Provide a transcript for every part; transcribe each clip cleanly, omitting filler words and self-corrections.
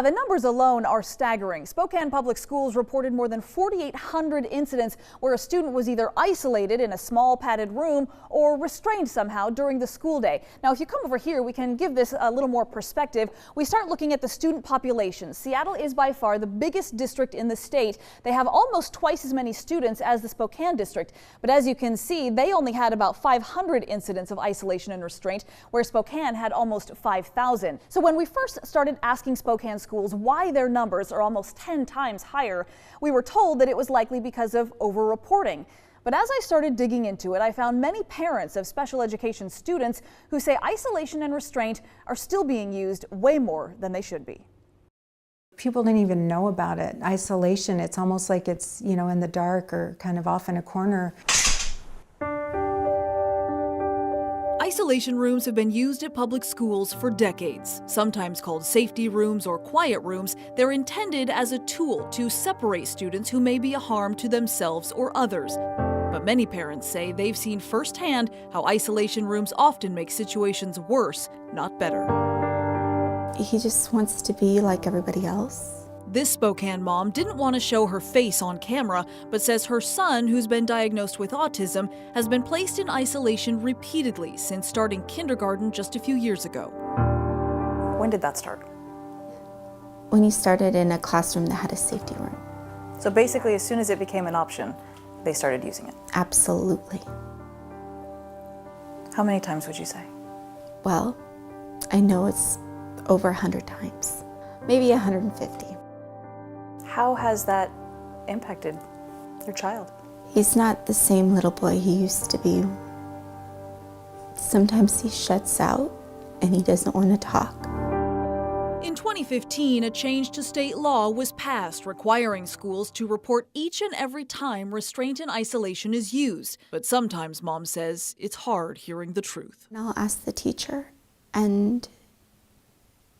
The numbers alone are staggering. Spokane Public Schools reported more than 4,800 incidents where a student was either isolated in a small padded room or restrained somehow during the school day. Now, if you come over here, we can give this a little more perspective. We start looking at the student population. Seattle is by far the biggest district in the state. They have almost twice as many students as the Spokane district. But as you can see, they only had about 500 incidents of isolation and restraint, where Spokane had almost 5,000. So when we first started asking Spokane schools why their numbers are almost 10 times higher, we were told that it was likely because of over-reporting. But as I started digging into it, I found many parents of special education students who say isolation and restraint are still being used way more than they should be. People didn't even know about it. Isolation, it's almost like it's, in the dark or kind of off in a corner. Isolation rooms have been used at public schools for decades. Sometimes called safety rooms or quiet rooms, they're intended as a tool to separate students who may be a harm to themselves or others. But many parents say they've seen firsthand how isolation rooms often make situations worse, not better. He just wants to be like everybody else. This Spokane mom didn't want to show her face on camera, but says her son, who's been diagnosed with autism, has been placed in isolation repeatedly since starting kindergarten just a few years ago. When did that start? When he started in a classroom that had a safety room. So basically, as soon as it became an option, they started using it? Absolutely. How many times would you say? Well, I know it's over 100 times, maybe 150. How has that impacted your child? He's not the same little boy he used to be. Sometimes he shuts out and he doesn't want to talk. In 2015, a change to state law was passed requiring schools to report each and every time restraint and isolation is used. But sometimes, Mom says, it's hard hearing the truth. And I'll ask the teacher, and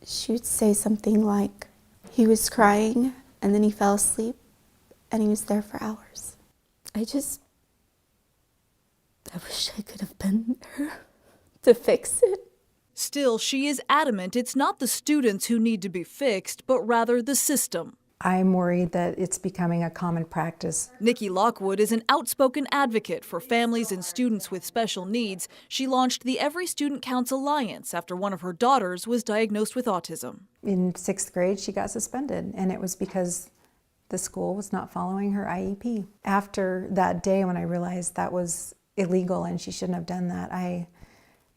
she would say something like, he was crying and then he fell asleep and he was there for hours. I wish I could have been there to fix it. Still, she is adamant it's not the students who need to be fixed, but rather the system. I'm worried that it's becoming a common practice. Nikki Lockwood is an outspoken advocate for families and students with special needs. She launched the Every Student Counts Alliance after one of her daughters was diagnosed with autism. In 6th grade, she got suspended, and it was because the school was not following her IEP. After that day, when I realized that was illegal and she shouldn't have done that, I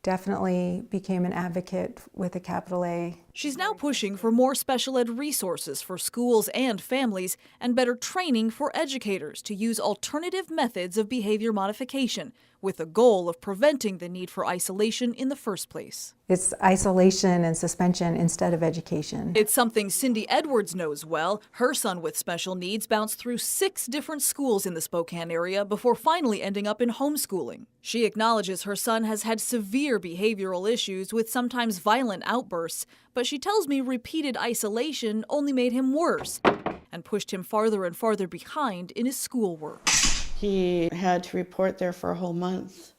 definitely became an advocate with a capital A. She's now pushing for more special ed resources for schools and families and better training for educators to use alternative methods of behavior modification with the goal of preventing the need for isolation in the first place. It's isolation and suspension instead of education. It's something Cindy Edwards knows well. Her son with special needs bounced through 6 different schools in the Spokane area before finally ending up in homeschooling. She acknowledges her son has had severe behavioral issues with sometimes violent outbursts, but she tells me repeated isolation only made him worse and pushed him farther and farther behind in his schoolwork. He had to report there for a whole month.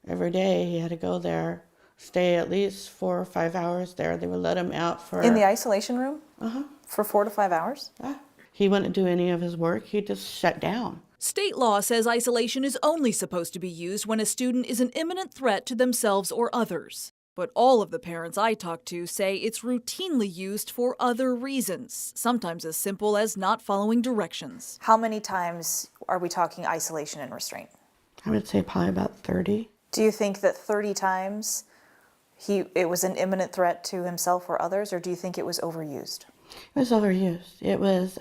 Every day he had to go there, stay at least 4 or 5 hours there. They would let him out for... In the isolation room? Uh-huh. For 4 to 5 hours? Yeah. He wouldn't do any of his work. He just shut down. State law says isolation is only supposed to be used when a student is an imminent threat to themselves or others. But all of the parents I talk to say it's routinely used for other reasons, sometimes as simple as not following directions. How many times are we talking isolation and restraint? I would say probably about 30. Do you think that 30 times it was an imminent threat to himself or others, or do you think it was overused? It was overused. It was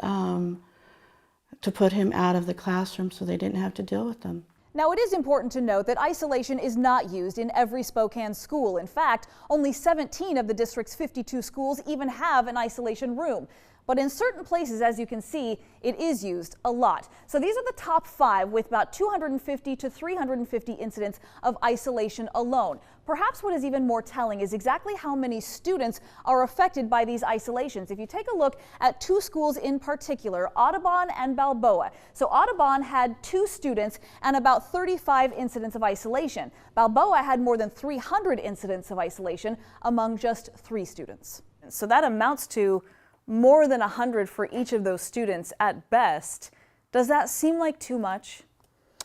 to put him out of the classroom so they didn't have to deal with them. Now, it is important to note that isolation is not used in every Spokane school. In fact, only 17 of the district's 52 schools even have an isolation room. But in certain places, as you can see, it is used a lot. So these are the top 5 with about 250 to 350 incidents of isolation alone. Perhaps what is even more telling is exactly how many students are affected by these isolations. If you take a look at 2 schools in particular, Audubon and Balboa. So Audubon had 2 students and about 35 incidents of isolation. Balboa had more than 300 incidents of isolation among just 3 students. So that amounts to more than 100 for each of those students at best. Does that seem like too much?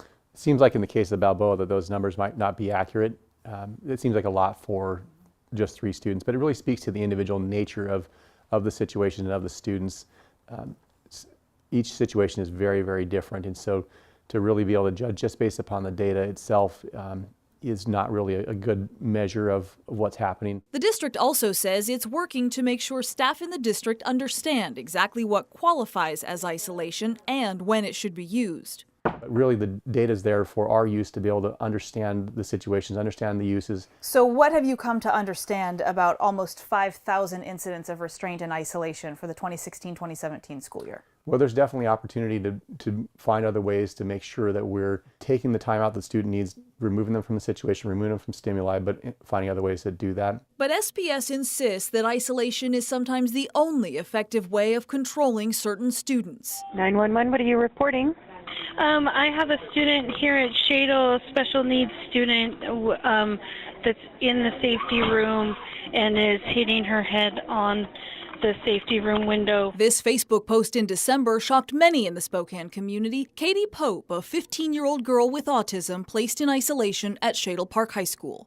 It seems like in the case of Balboa that those numbers might not be accurate. It seems like a lot for just 3 students, but it really speaks to the individual nature of the situation and of the students. Each situation is very, very different, and so to really be able to judge just based upon the data itself is not really a good measure of what's happening. The district also says it's working to make sure staff in the district understand exactly what qualifies as isolation and when it should be used. But really the data is there for our use to be able to understand the situations, understand the uses. So what have you come to understand about almost 5,000 incidents of restraint and isolation for the 2016-2017 school year? Well, there's definitely opportunity to find other ways to make sure that we're taking the time out the student needs, removing them from the situation, removing them from stimuli, but finding other ways to do that. But SPS insists that isolation is sometimes the only effective way of controlling certain students. 911, what are you reporting? I have a student here at Shadle, a special needs student that's in the safety room and is hitting her head on the safety room window. This Facebook post in December shocked many in the Spokane community. Katie Pope, a 15-year-old girl with autism, placed in isolation at Shadle Park High School.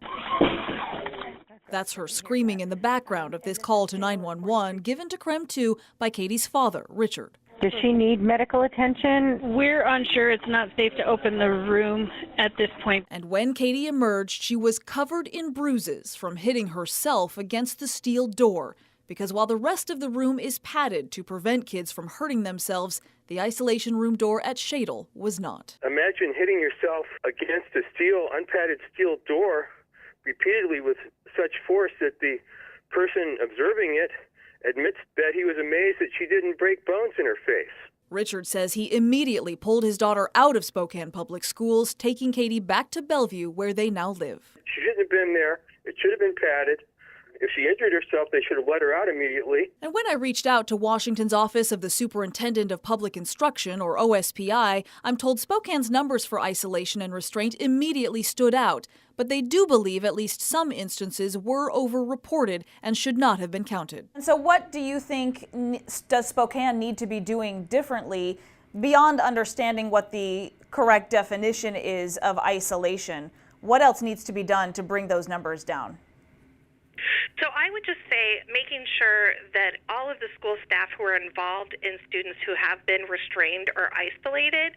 That's her screaming in the background of this call to 911 given to KREM 2 by Katie's father, Richard. Does she need medical attention? We're unsure. It's not safe to open the room at this point. And when Katie emerged, she was covered in bruises from hitting herself against the steel door. Because while the rest of the room is padded to prevent kids from hurting themselves, the isolation room door at Shadle was not. Imagine hitting yourself against a unpadded steel door repeatedly with such force that the person observing it admits that he was amazed that she didn't break bones in her face. Richard says he immediately pulled his daughter out of Spokane Public Schools, taking Katie back to Bellevue, where they now live. She shouldn't have been there. It should have been padded. If she injured herself, they should have let her out immediately. And when I reached out to Washington's Office of the Superintendent of Public Instruction, or OSPI, I'm told Spokane's numbers for isolation and restraint immediately stood out. But they do believe at least some instances were over-reported and should not have been counted. And so what do you think does Spokane need to be doing differently beyond understanding what the correct definition is of isolation? What else needs to be done to bring those numbers down? So I would just say making sure that all of the school staff who are involved in students who have been restrained or isolated,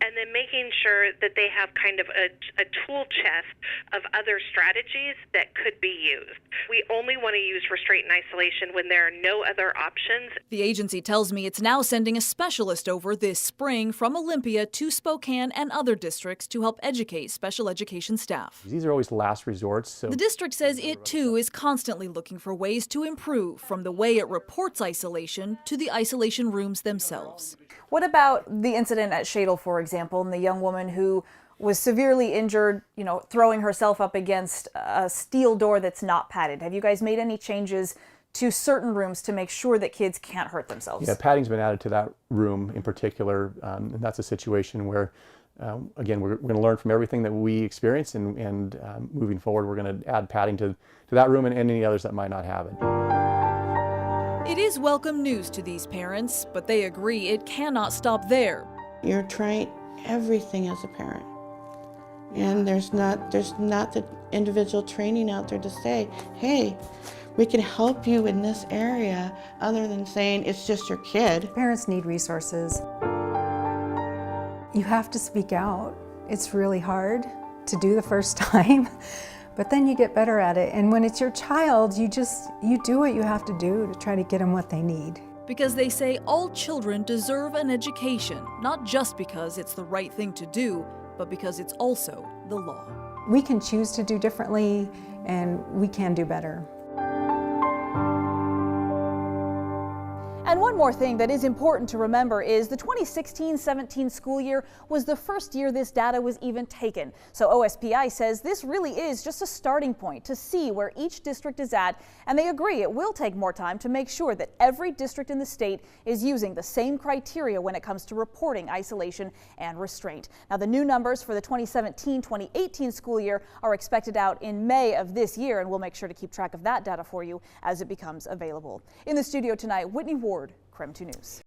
and then making sure that they have kind of a tool chest of other strategies that could be used. We only want to use restraint and isolation when there are no other options. The agency tells me it's now sending a specialist over this spring from Olympia to Spokane and other districts to help educate special education staff. These are always last resorts. So the district says it too is constantly looking for ways to improve, from the way it reports isolation to the isolation rooms themselves. What about the incident at Shadle, for example, and the young woman who was severely injured, throwing herself up against a steel door that's not padded? Have you guys made any changes to certain rooms to make sure that kids can't hurt themselves? Yeah, padding's been added to that room in particular, and that's a situation where again, we're going to learn from everything that we experience, and moving forward, we're going to add padding to that room and any others that might not have it. It is welcome news to these parents, but they agree it cannot stop there. You're trying everything as a parent, and there's not the individual training out there to say, hey, we can help you in this area, other than saying it's just your kid. Parents need resources. You have to speak out. It's really hard to do the first time, but then you get better at it. And when it's your child, you do what you have to do to try to get them what they need. Because they say all children deserve an education, not just because it's the right thing to do, but because it's also the law. We can choose to do differently, and we can do better. And one more thing that is important to remember is the 2016-17 school year was the first year this data was even taken. So OSPI says this really is just a starting point to see where each district is at, and they agree it will take more time to make sure that every district in the state is using the same criteria when it comes to reporting isolation and restraint. Now, the new numbers for the 2017-2018 school year are expected out in May of this year, and we'll make sure to keep track of that data for you as it becomes available. In the studio tonight, Whitney Ward, KREM 2 News.